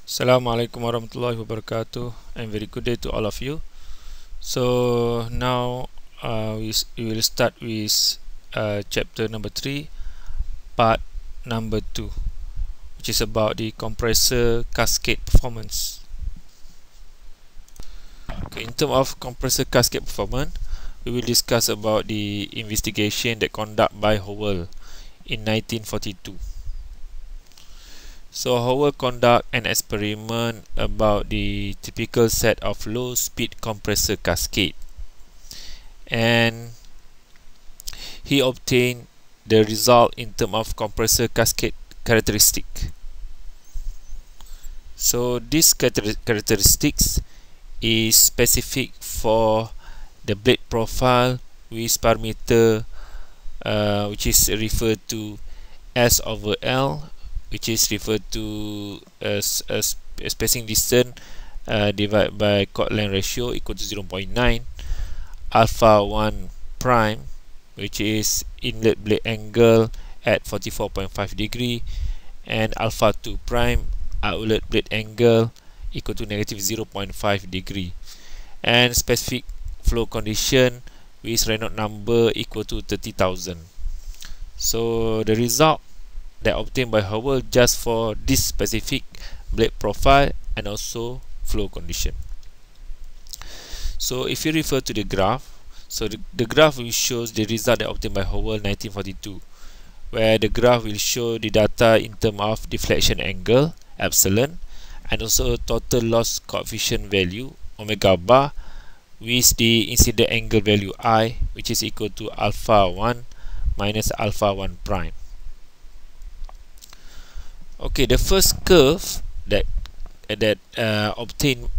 Assalamualaikum warahmatullahi wabarakatuh, and very good day to all of you. So now we will start with chapter number 3, part number 2, which is about the compressor cascade performance. Okay, in terms of compressor cascade performance, we will discuss about the investigation that conducted by Howell in 1942. So Howell conduct an experiment about the typical set of low speed compressor cascade, and he obtained the result in terms of compressor cascade characteristic. So this characteristics is specific for the blade profile with parameter which is referred to S over L, which is referred to as spacing distance divided by chord length ratio equal to 0.9, alpha 1 prime, which is inlet blade angle at 44.5 degree, and alpha 2 prime, outlet blade angle equal to negative 0.5 degree, and specific flow condition with Reynolds number equal to 30,000. So the result that obtained by Howell just for this specific blade profile and also flow condition. So if you refer to the graph, so the graph will show the result that obtained by Howell 1942, where the graph will show the data in terms of deflection angle epsilon and also total loss coefficient value omega bar with the incident angle value I, which is equal to alpha 1 minus alpha 1 prime. Okay, the first curve that obtained,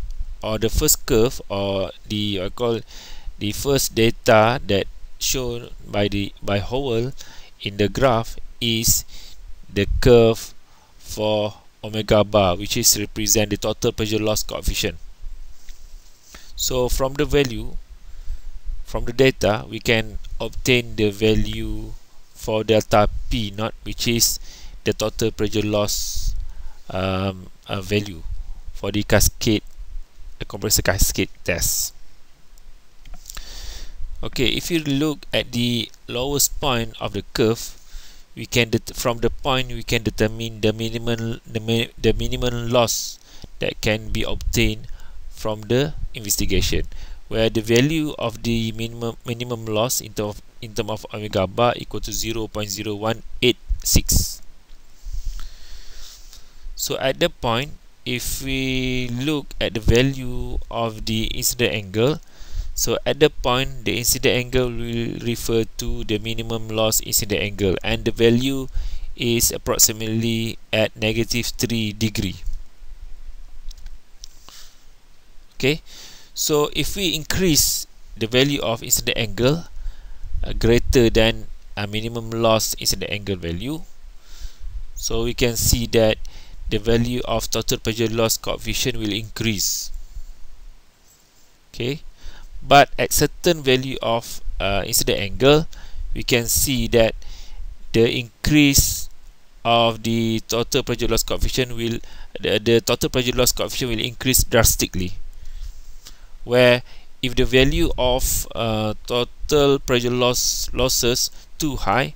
or the first curve, or the the first data that shown by Howell in the graph is the curve for omega bar, which is represent the total pressure loss coefficient. So from the value, from the data, we can obtain the value for delta P naught, which is the total pressure loss value for the cascade, the compressor cascade test. Okay, if you look at the lowest point of the curve, we can from the point we can determine the minimum loss that can be obtained from the investigation, where the value of the minimum loss in terms of omega bar equal to 0.0186. So at that point, if we look at the value of the incident angle, so at that point the incident angle will refer to the minimum loss incident angle, and the value is approximately at negative 3 degree. Okay, so if we increase the value of incident angle greater than a minimum loss incident angle value, so we can see that the value of total pressure loss coefficient will increase. Okay, but at certain value of incident angle, we can see that the increase of the total pressure loss coefficient will the total pressure loss coefficient will increase drastically, where if the value of total pressure losses too high,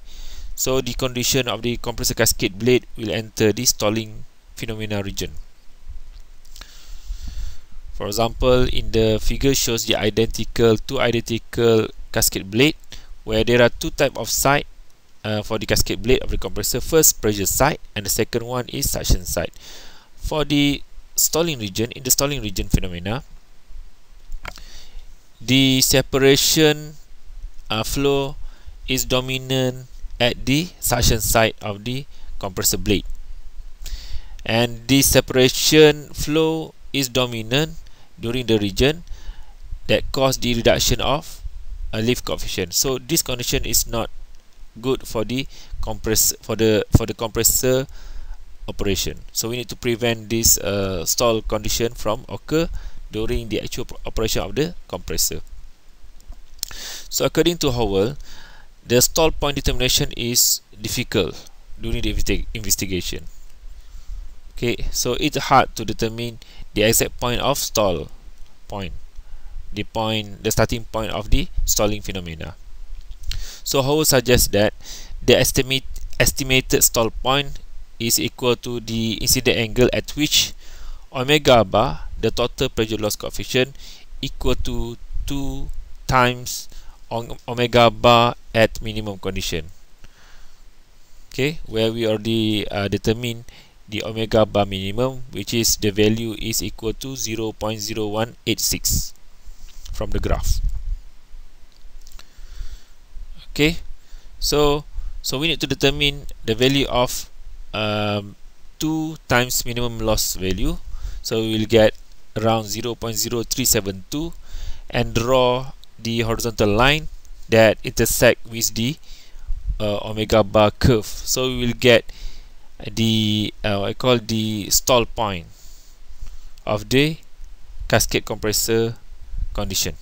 so the condition of the compressor cascade blade will enter the stalling phenomena region. For example, in the figure shows the two identical cascade blade, where there are two types of side for the cascade blade of the compressor. First, pressure side, and the second one is suction side. For the stalling region, in the stalling region phenomena, the separation flow is dominant at the suction side of the compressor blade, and this separation flow is dominant during the region that cause the reduction of a lift coefficient. So this condition is not good for the compressor operation. So we need to prevent this stall condition from occur during the actual operation of the compressor. So according to Howell, the stall point determination is difficult during the investigation. Okay, so it's hard to determine the exact point of stall point, the starting point of the stalling phenomena. So Howell suggests that the estimated stall point is equal to the incident angle at which omega bar, the total pressure loss coefficient, equal to 2 times omega bar at minimum condition. Okay, where we already determine the omega bar minimum, which is the value is equal to 0.0186 from the graph. Okay, so we need to determine the value of 2 times minimum loss value. So we will get around 0.0372 and draw the horizontal line that intersect with the omega bar curve. So we will get the I call the stall point of the cascade compressor condition.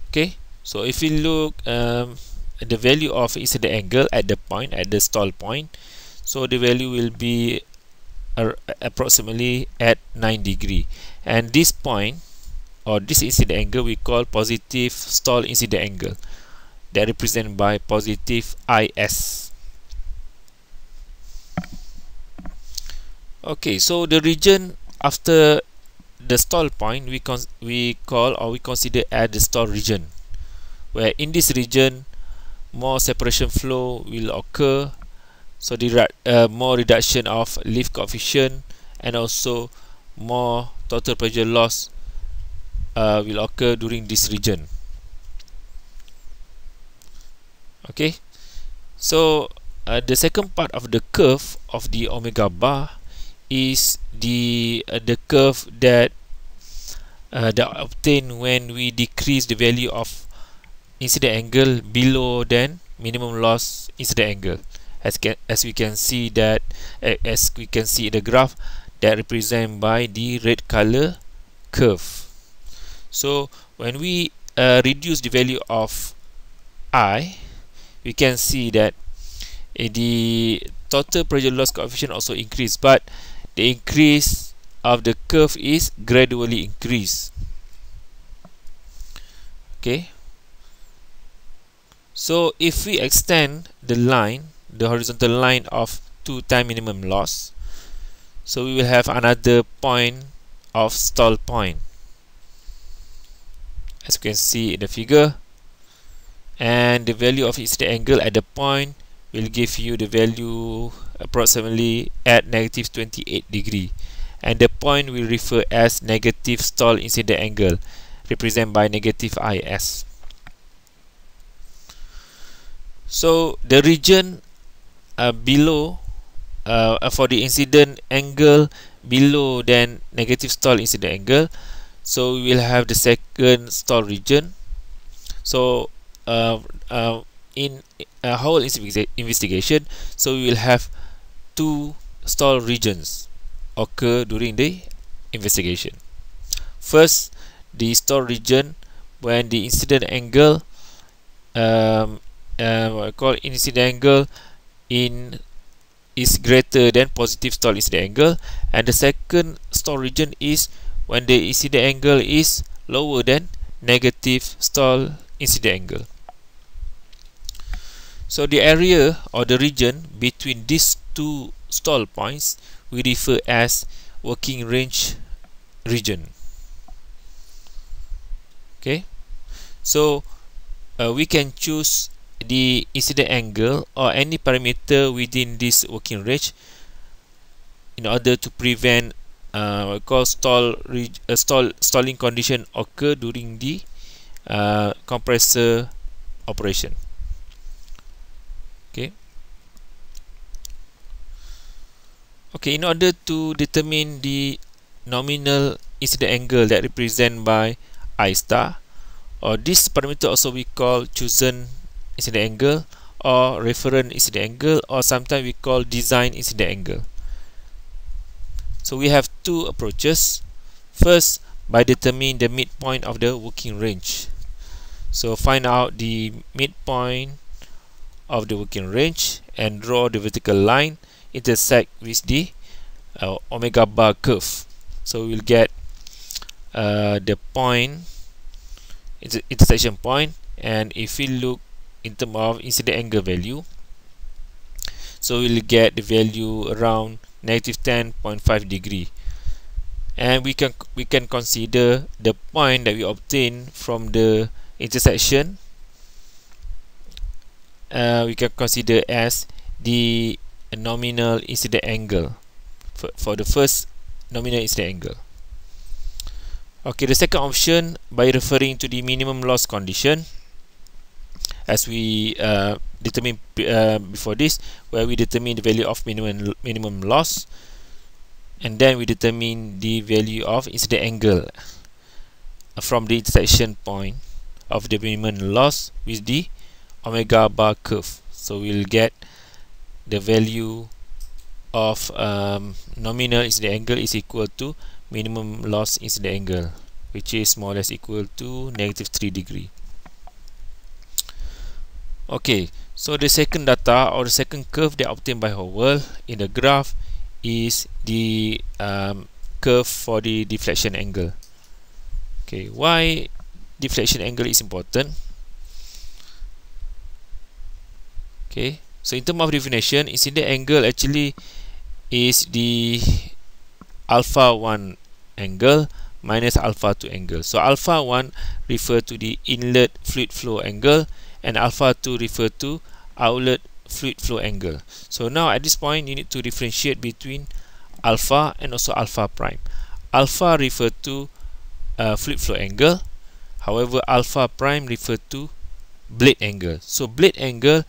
Okay, so if we look at the value of incident angle at the point, at the stall point, so the value will be approximately at 9 degree, and this point or this incident angle we call positive stall incident angle, that represented by positive IS. Okay, so the region after the stall point we consider as the stall region, where in this region more separation flow will occur, so the more reduction of lift coefficient and also more total pressure loss will occur during this region. Okay, so the second part of the curve of the omega bar is the curve that obtained when we decrease the value of incident angle below than minimum loss incident angle, as we can see that as we can see in the graph that represented by the red color curve. So when we reduce the value of I, we can see that the total pressure loss coefficient also increase, but the increase of the curve is gradually increased. Okay, so if we extend the line, the horizontal line of 2 times minimum loss, so we will have another point of stall point, as you can see in the figure, and the value of incident angle at the point will give you the value approximately at negative 28 degree, and the point will refer as negative stall incident angle, represented by negative IS. So the region below for the incident angle below than negative stall incident angle, so we will have the second stall region. So in a whole investigation, so we will have 2 stall regions occur during the investigation. First, the stall region when the incident angle what I call incident angle is greater than positive stall incident angle, and the second stall region is when the incident angle is lower than negative stall incident angle. So the area or the region between these 2 stall points we refer as working range region. Okay, so we can choose the incident angle or any parameter within this working range in order to prevent what we call stalling condition occur during the compressor operation. Okay, in order to determine the nominal incident angle that represented by I star, or this parameter also we call chosen incident angle or reference incident angle, or sometimes we call design incident angle. So we have 2 approaches. First, by determining the midpoint of the working range. So find out the midpoint of the working range and draw the vertical line intersect with the omega bar curve. So we'll get the point, intersection point, and if we look in terms of incident angle value, so we'll get the value around -10.5 degree, and we can consider the point that we obtain from the intersection. We can consider as the nominal incident angle for the first nominal incident angle. Okay, the second option, by referring to the minimum loss condition, as we determined before this, where we determine the value of minimum loss, and then we determine the value of incident angle from the intersection point of the minimum loss with the omega bar curve. So we'll get the value of nominal incident angle is equal to minimum loss incident angle, which is more or less equal to -3 degree. Okay, so the second data or the second curve that obtained by Howell in the graph is the curve for the deflection angle. Okay, why deflection angle is important? Okay, so in terms of definition, incident angle actually is the alpha 1 angle minus alpha 2 angle. So alpha 1 refer to the inlet fluid flow angle, and alpha 2 refer to outlet fluid flow angle. So now at this point you need to differentiate between alpha and also alpha prime. Alpha refer to fluid flow angle, however alpha prime refer to blade angle. So blade angle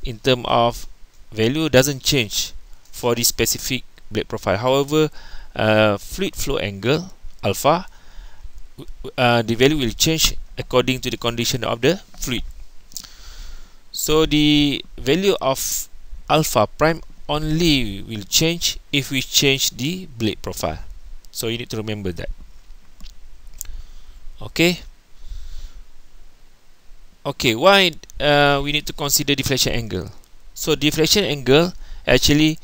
in terms of value doesn't change for the specific blade profile. However, fluid flow angle alpha, the value will change according to the condition of the fluid. So the value of alpha prime only will change if we change the blade profile. So you need to remember that. Okay. Okay, why we need to consider deflection angle? So deflection angle actually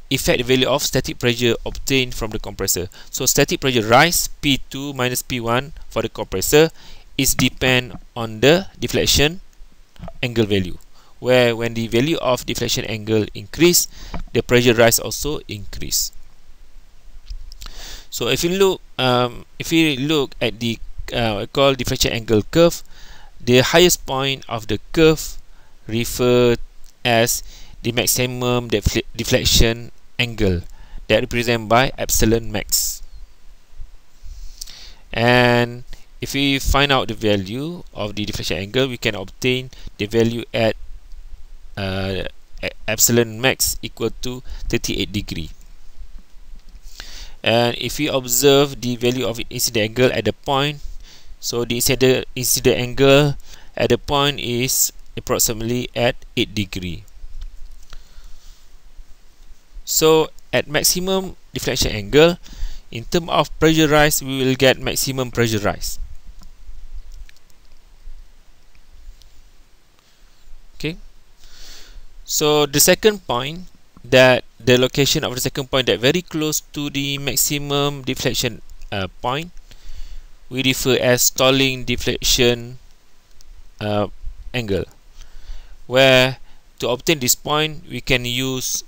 affect the value of static pressure obtained from the compressor. So static pressure rise P2 minus P1 for the compressor is depend on the deflection angle value, where when the value of deflection angle increase, the pressure rise also increase. So if you look at the called deflection angle curve, the highest point of the curve referred as the maximum deflection angle that represented by epsilon max. And if we find out the value of the deflection angle, we can obtain the value at epsilon max equal to 38 degree. And if we observe the value of incident angle at the point, so the incident angle at the point is approximately at 8 degree. So at maximum deflection angle, in terms of pressure rise, we will get maximum pressure rise. Okay. So the second point, that the location of the second point that very close to the maximum deflection point, we refer as stalling deflection angle, where to obtain this point we can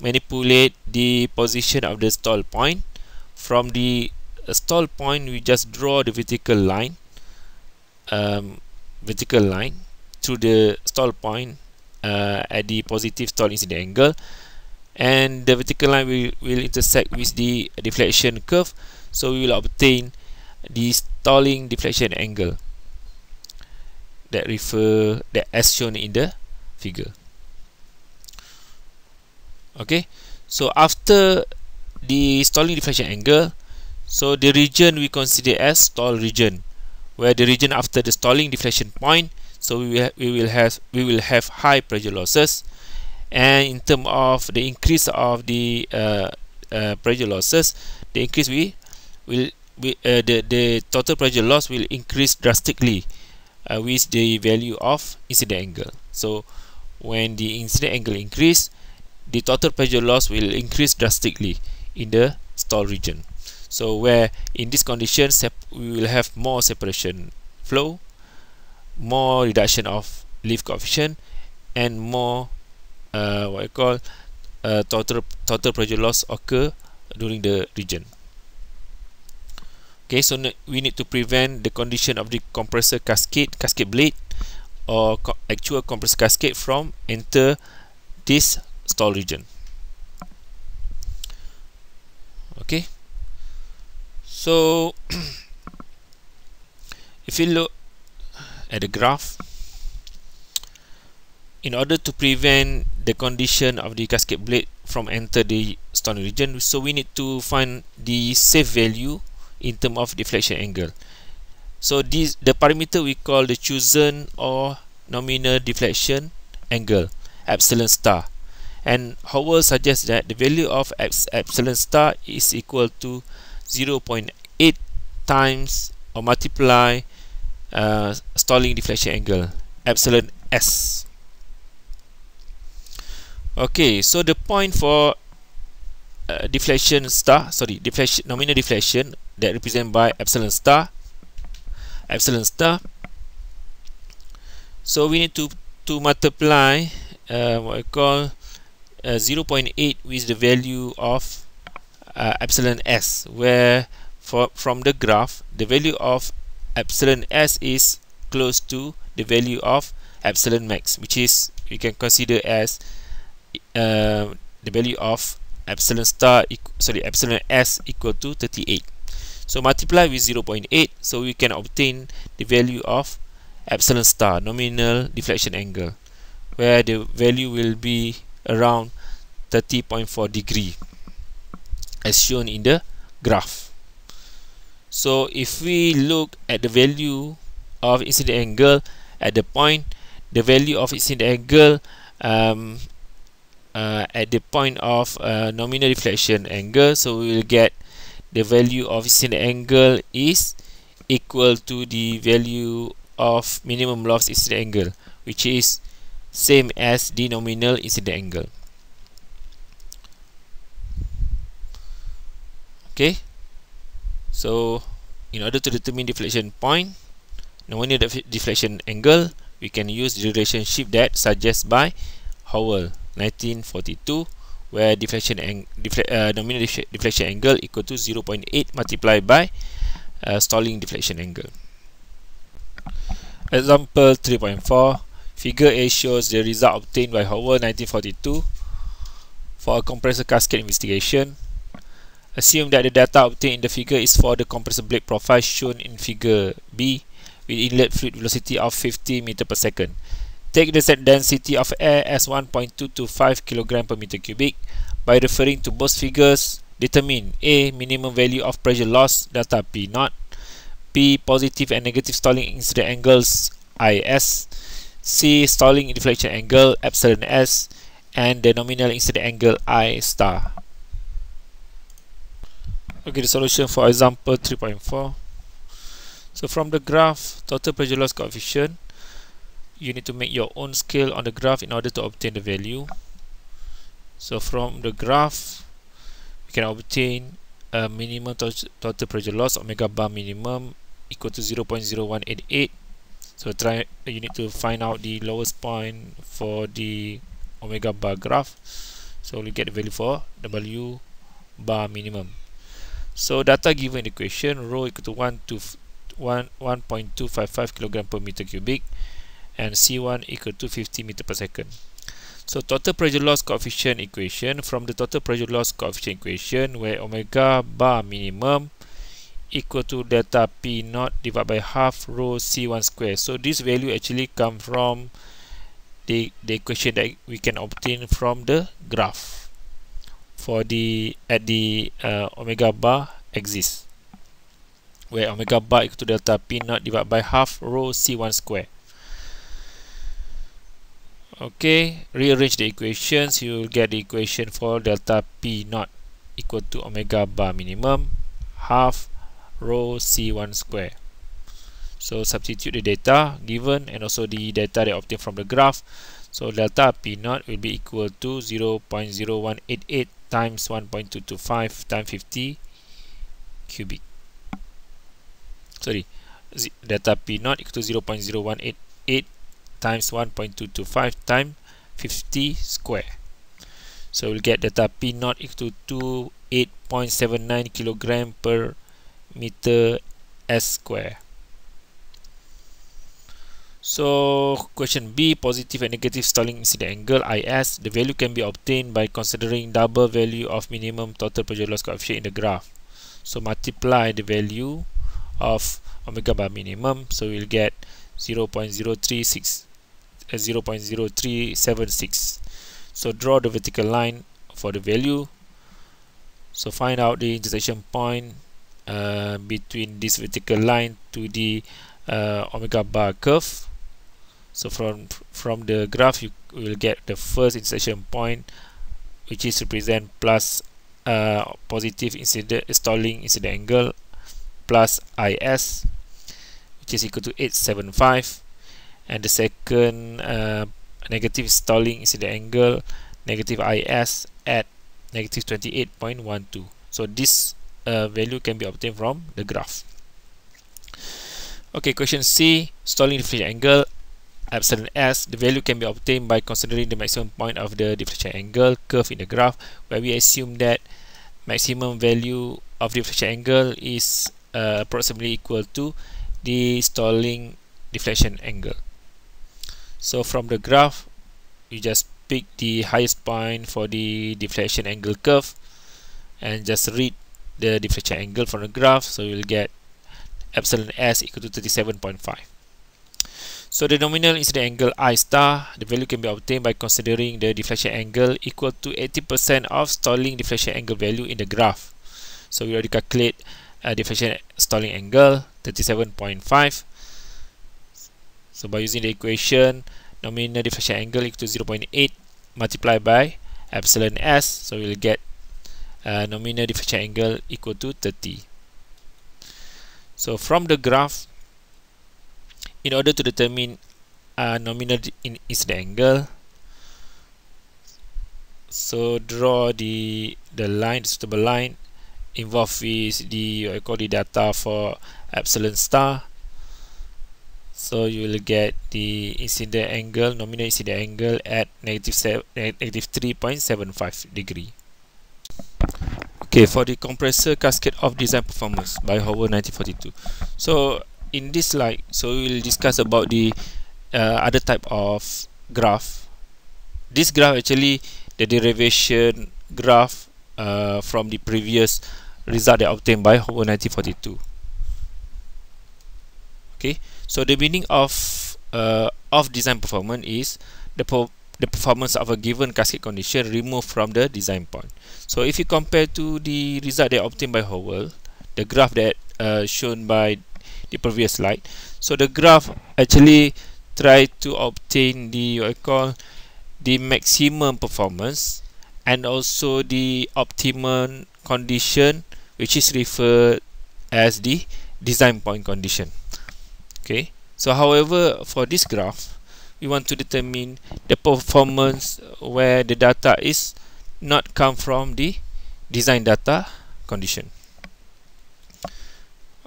manipulate the position of the stall point. From the stall point, we just draw the vertical line through the stall point at the positive stall incident angle, and the vertical line will intersect with the deflection curve, so we will obtain the stalling deflection angle that as shown in the figure. Okay, so after the stalling deflection angle, so the region we consider as stall region, where the region after the stalling deflection point, so we will have high pressure losses, and in terms of the increase of the pressure losses, the total pressure loss will increase drastically with the value of incident angle. So when the incident angle increase, the total pressure loss will increase drastically in the stall region. So where in this condition we will have more separation flow, more reduction of lift coefficient, and more what I call total pressure loss occur during the region. Okay, so we need to prevent the condition of the compressor cascade blade or actual compressor cascade from enter this stall region. Okay, so if you look at the graph, in order to prevent the condition of the cascade blade from enter the stalling region, so we need to find the safe value in terms of deflection angle. So the parameter we call the chosen or nominal deflection angle, epsilon star, and Howell suggests that the value of epsilon star is equal to 0.8 times or multiply stalling deflection angle, epsilon s. Okay, so the point for deflection star, nominal deflection that represented by epsilon star. So we need to multiply what I call 0.8 with the value of epsilon s, where from the graph the value of epsilon s is close to the value of epsilon max, which is we can consider as the value of epsilon s equal to 38. So multiply with 0.8, so we can obtain the value of epsilon star, nominal deflection angle, where the value will be around 30.4 degree as shown in the graph. So if we look at the value of incident angle at the point, the value of incident angle at the point of nominal deflection angle, so we will get the value of incident angle is equal to the value of minimum loss incident angle, which is same as the nominal incident angle. Okay, so in order to determine deflection point, nominal deflection angle, we can use the relationship that suggested by Howell 1942, where nominal deflection angle equal to 0.8 multiplied by stalling deflection angle. Example 3.4. Figure A shows the result obtained by Howell 1942 for a compressor cascade investigation. Assume that the data obtained in the figure is for the compressor blade profile shown in figure B with inlet fluid velocity of 50 meter per second. Take the set density of air as 1.225 kg per meter cubic. By referring to both figures, determine A. Minimum value of pressure loss, delta P naught, B. Positive and negative stalling incident angles, IS, C. Stalling deflection angle, epsilon s, and the nominal incident angle, I star. Okay, the solution for example 3.4. So from the graph, total pressure loss coefficient, you need to make your own scale on the graph in order to obtain the value. So from the graph, we can obtain a minimum total pressure loss, omega bar minimum, equal to 0.0188. So you need to find out the lowest point for the omega bar graph. So we get the value for W bar minimum. So data given in the equation, rho equal to 1.255 kg per meter cubic, and C1 equal to 50 meter per second. So total pressure loss coefficient equation, from the total pressure loss coefficient equation, where omega bar minimum equal to delta P naught divided by half rho C1 square. So this value actually comes from the equation that we can obtain from the graph for the omega bar axis, where omega bar equal to delta P naught divided by half rho C1 square. Okay, rearrange the equations, you will get the equation for delta P naught equal to omega bar minimum half rho C1 square. So substitute the data given and also the data they obtained from the graph. So delta P naught will be equal to 0.0188 times 1.225 times 50 cubic. Sorry, delta P naught equal to 0.0188 times 1.225 times 50 square. So we'll get delta P naught equal to 8.79 kilogram per meter s square. So question B, positive and negative stalling incident angle IS, the value can be obtained by considering double value of minimum total pressure loss coefficient in the graph. So multiply the value of omega bar minimum, so we'll get 0.036 0.0376. So draw the vertical line for the value. So find out the intersection point between this vertical line to the omega bar curve. So from the graph you will get the first intersection point, which is represent plus positive stalling incident angle plus IS, which is equal to 875, and the second negative stalling incident angle negative IS at negative 28.12. So this value can be obtained from the graph. Okay, question C, stalling deflection angle epsilon s, the value can be obtained by considering the maximum point of the deflection angle curve in the graph, where we assume that maximum value of deflection angle is approximately equal to the stalling deflection angle. So from the graph, you just pick the highest point for the deflection angle curve and just read the deflection angle from the graph. So you'll get epsilon s equal to 37.5. So the nominal incident angle I star, the value can be obtained by considering the deflection angle equal to 80% of stalling deflection angle value in the graph. So we already calculate deflection stalling angle 37.5. So by using the equation, nominal deflection angle equal to 0.8 multiplied by epsilon s, so we'll get nominal deflection angle equal to 30. So from the graph, in order to determine nominal incident angle, so draw the line, the suitable line involved with the what I call the data for epsilon star. So you will get the incident angle, nominal incident angle at negative 3.75 degree. Okay, for the compressor cascade of design performance by Howell 1942. So in this slide, so we will discuss about the other type of graph. This graph actually the derivation graph from the previous result that obtained by Howell 1942. Okay, so the meaning of design performance is the performance of a given cascade condition removed from the design point. So if you compare to the result that obtained by Howell, the graph that shown by the previous slide, so the graph actually try to obtain the what I call the maximum performance and also the optimum condition, which is referred as the design point condition. Okay, so however for this graph we want to determine the performance where the data is not come from the design data condition.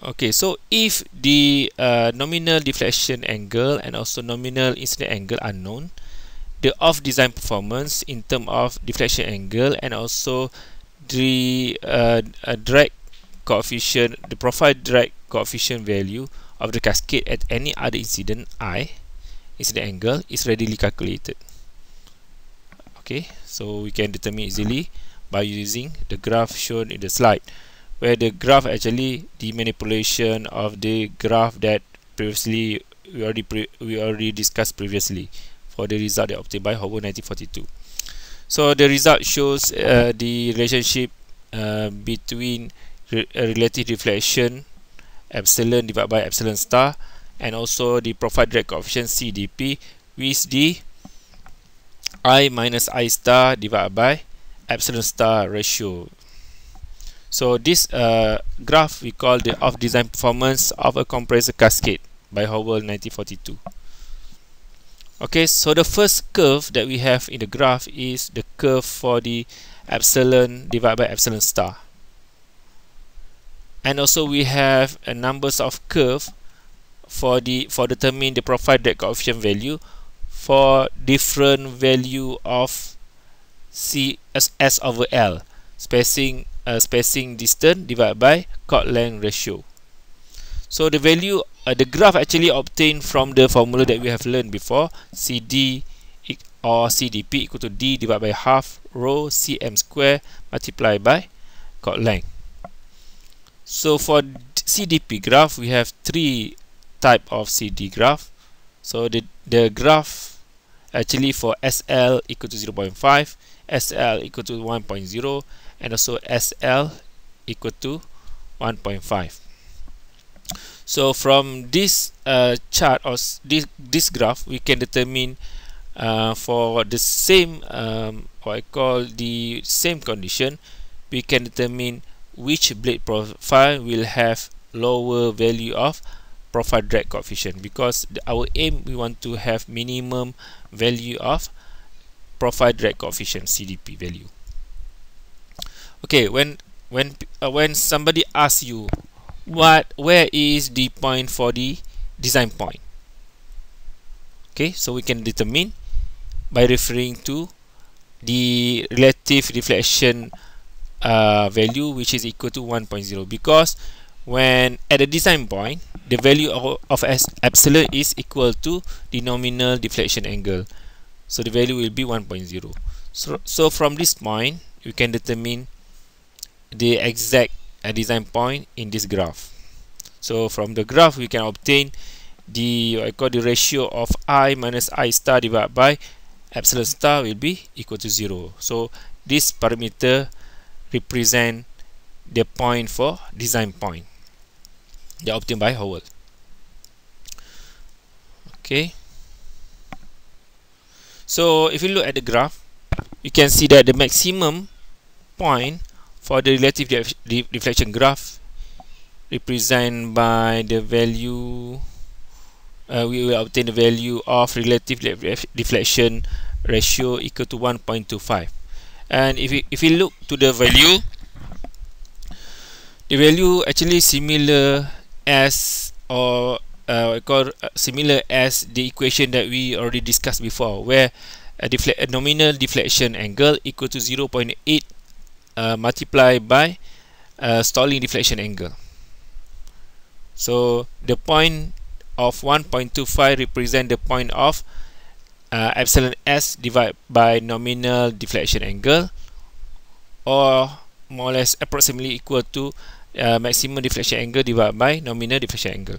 Okay, so if the nominal deflection angle and also nominal incident angle are known, the off design performance in terms of deflection angle and also the drag coefficient, the profile drag coefficient value of the cascade at any other incident angle is readily calculated. Okay, so we can determine easily by using the graph shown in the slide, where the graph actually the manipulation of the graph that previously we already discussed previously for the result that obtained by Howell 1942. So the result shows the relationship between relative deflection epsilon divided by epsilon star and also the profile drag coefficient CDP with the I minus I star divided by epsilon star ratio. So this graph we call the off design performance of a compressor cascade by Howell 1942. Okay, so the first curve that we have in the graph is the curve for the epsilon divided by epsilon star. And also we have a numbers of curve for determine the profile drag coefficient value for different value of S over L, spacing distance divided by chord length ratio. So the value, the graph actually obtained from the formula that we have learned before, CD or CDP equal to D divided by half rho cm square multiplied by chord length. So for CDP graph, we have three type of CD graph. So the graph actually for SL equal to 0.5, SL equal to 1.0, and also SL equal to 1.5. So from this chart or this graph, we can determine for the same what I call the same condition, we can determine which blade profile will have lower value of profile drag coefficient, because our aim, we want to have minimum value of profile drag coefficient CDP value. Okay, when somebody asks you where is the point for the design point, okay, so we can determine by referring to the relative deflection value, which is equal to 1.0, because when at the design point, the value of epsilon is equal to the nominal deflection angle, so the value will be 1.0. So from this point, you can determine the exact design point in this graph. So from the graph, we can obtain the what I call the ratio of I minus I star divided by epsilon star will be equal to 0. So this parameter represent the point for design point that obtained by Howell. Okay, so if you look at the graph, you can see that the maximum point for the relative deflection graph represented by the value, we will obtain the value of relative deflection ratio equal to 1.25. And if we look to the value actually similar as similar as the equation that we already discussed before, where a nominal deflection angle equal to 0.8 multiplied by stalling deflection angle. So the point of 1.25 represent the point of epsilon s divided by nominal deflection angle, or more or less approximately equal to maximum deflection angle divided by nominal deflection angle.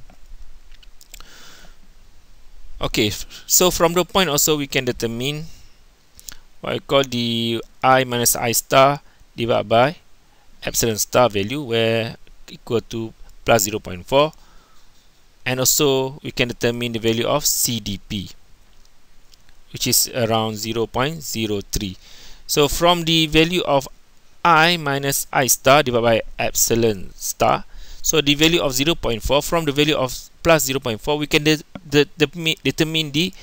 Okay, so from the point also we can determine what I call the I minus I star divided by epsilon star value, where equal to plus 0.4, and also we can determine the value of CDP, which is around 0.03. So from the value of I minus I star divided by epsilon star, so the value of 0.4, from the value of plus 0.4, we can determine the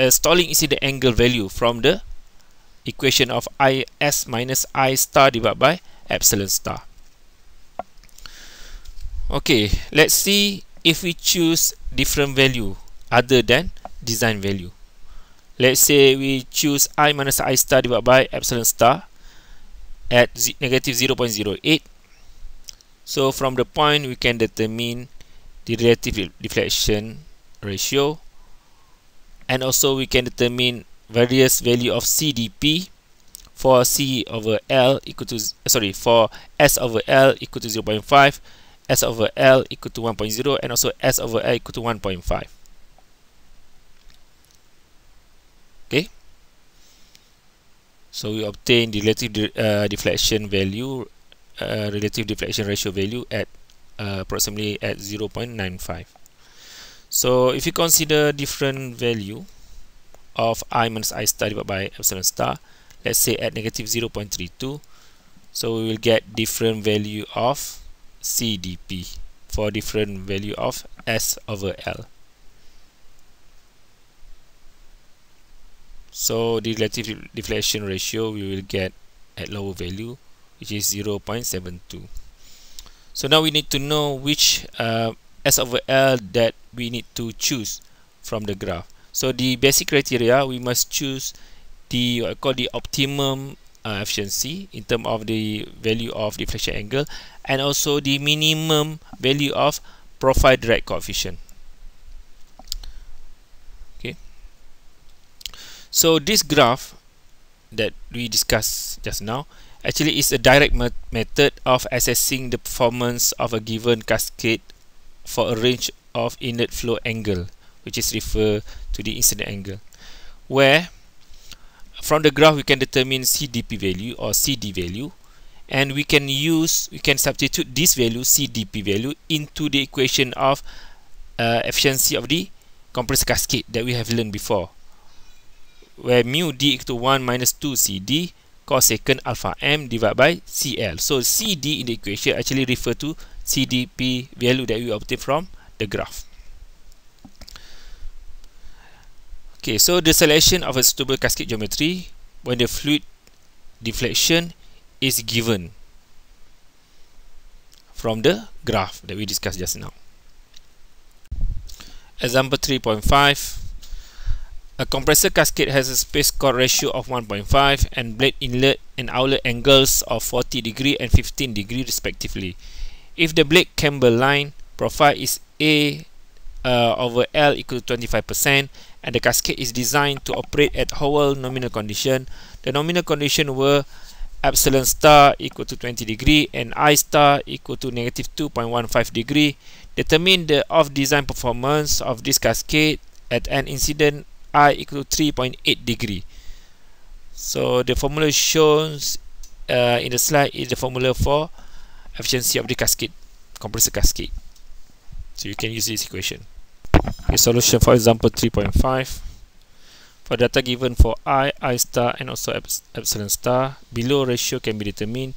stalling incident angle value from the equation of IS minus I star divided by epsilon star. Okay, let's see if we choose different value other than design value. Let's say we choose I minus I star divided by epsilon star at negative 0.08. So from the point, we can determine the relative deflection ratio, and also we can determine various value of CDP for C over L equal to for S over L equal to 0.5, S over L equal to 1.0, and also S over L equal to 1.5. Okay, so we obtain the relative deflection value, relative deflection ratio value at approximately at 0.95. So if you consider different value of I minus I star divided by epsilon star, let's say at negative 0.32, so we will get different value of CDP for different value of S over L. So the relative deflection ratio we will get at lower value, which is 0.72. So now we need to know which S over L that we need to choose from the graph. So the basic criteria, we must choose the what I call the optimum efficiency in terms of the value of deflection angle, and also the minimum value of profile drag coefficient. Okay. So this graph that we discussed just now actually is a direct method of assessing the performance of a given cascade for a range of inlet flow angle, which is referred to the incident angle, where from the graph we can determine CDP value or CD value, and we can substitute this value CDP value into the equation of efficiency of the compressor cascade that we have learned before, where mu d equal to 1 minus 2 CD cosecant alpha m divided by CL. So CD in the equation actually refer to CDP value that we obtain from the graph. Okay, so the selection of a suitable cascade geometry when the fluid deflection is given from the graph that we discussed just now. Example 3.5. A compressor cascade has a space chord ratio of 1.5 and blade inlet and outlet angles of 40 degree and 15 degree respectively. If the blade camber line profile is A over L equal to 25% and the cascade is designed to operate at Howell nominal condition, the nominal condition were epsilon star equal to 20 degree and I star equal to negative 2.15 degree. Determine the off-design performance of this cascade at an incident I equal to 3.8 degree. So the formula shown in the slide is the formula for efficiency of the cascade, compressor cascade. So you can use this equation. Okay, solution for example 3.5. For data given for I star and also epsilon star, below ratio can be determined.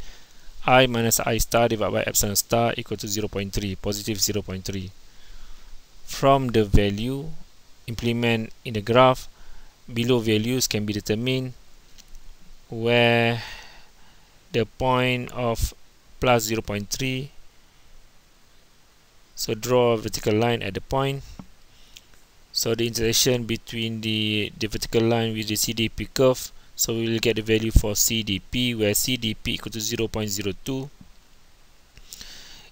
I minus I star divided by epsilon star equal to 0.3, positive 0.3. From the value implement in the graph, below values can be determined, where the point of plus 0.3, so draw a vertical line at the point. So the intersection between the vertical line with the CDP curve, so we will get the value for CDP, where CDP equal to 0.02.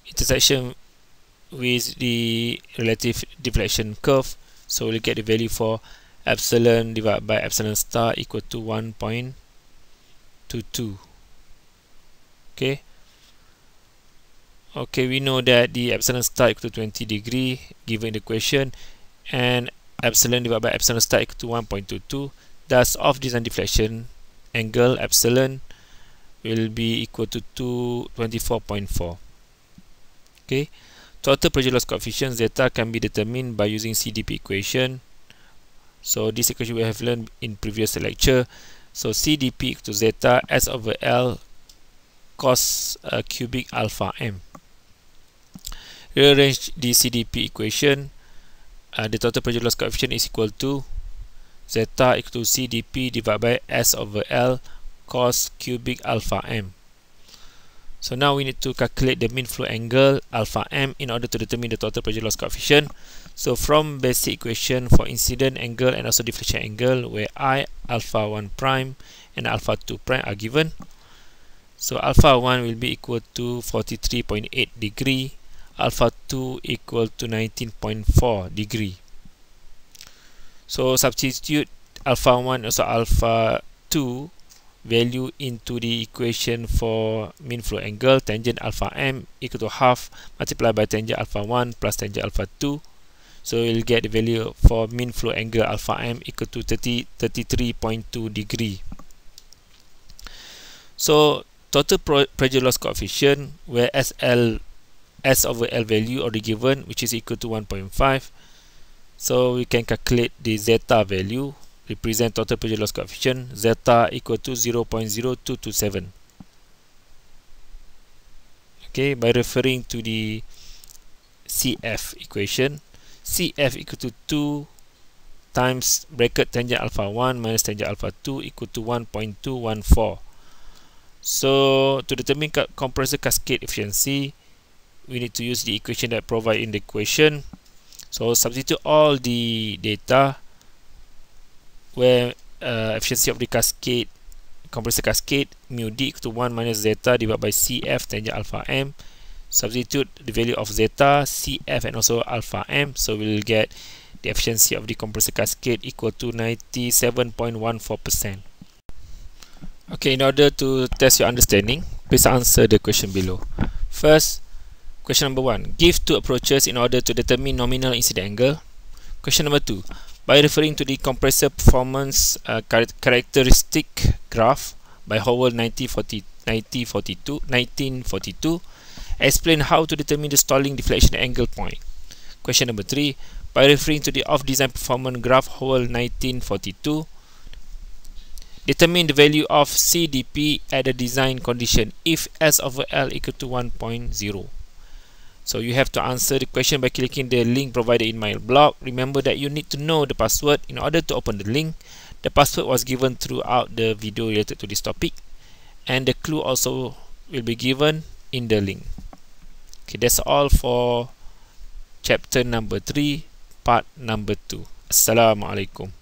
Intersection with the relative deflection curve, so we'll get the value for epsilon divided by epsilon star equal to 1.22. Okay. Okay, we know that the epsilon star equal to 20 degree given the equation, and epsilon divided by epsilon star equal to 1.22. Thus, off design deflection angle epsilon will be equal to 24.4. Okay. Total pressure loss coefficient zeta can be determined by using CDP equation. So this equation we have learned in previous lecture. So CDP equal to zeta S over L cos cubic alpha m. Rearrange the CDP equation. The total pressure loss coefficient is equal to zeta equal to CDP divided by S over L cos cubic alpha m. So now we need to calculate the mean flow angle alpha m in order to determine the total pressure loss coefficient. So from basic equation for incident angle and also deflection angle, where I alpha 1 prime and alpha 2 prime are given. So alpha 1 will be equal to 43.8 degree, alpha 2 equal to 19.4 degree. So substitute alpha 1 also alpha 2 value into the equation for mean flow angle. Tangent alpha m equal to half multiplied by tangent alpha 1 plus tangent alpha 2. So we'll get the value for mean flow angle alpha m equal to 33.2 degree. So total pressure loss coefficient, where S over L value already given, which is equal to 1.5. So we can calculate the zeta value, represent total pressure loss coefficient, zeta equal to 0.0227. Okay, by referring to the CF equation, CF equal to 2 times bracket tangent alpha 1 minus tangent alpha 2 equal to 1.214. So to determine compressor cascade efficiency, we need to use the equation that provided in the equation. So substitute all the data where efficiency of the cascade, compressor cascade, mu d equal to 1 minus zeta divided by Cf tangent alpha m. Substitute the value of zeta, Cf and also alpha m, so we'll get the efficiency of the compressor cascade equal to 97.14%. Okay, in order to test your understanding, please answer the question below. First, question number 1. Give two approaches in order to determine nominal incident angle. Question number 2. By referring to the compressor performance characteristic graph by Howell 1942, explain how to determine the stalling deflection angle point. Question number 3. By referring to the off-design performance graph Howell 1942, determine the value of CDP at the design condition if S over L equal to 1.0. So you have to answer the question by clicking the link provided in my blog. Remember that you need to know the password in order to open the link. The password was given throughout the video related to this topic, and the clue also will be given in the link. Okay, that's all for chapter number 3, part number 2. Assalamualaikum.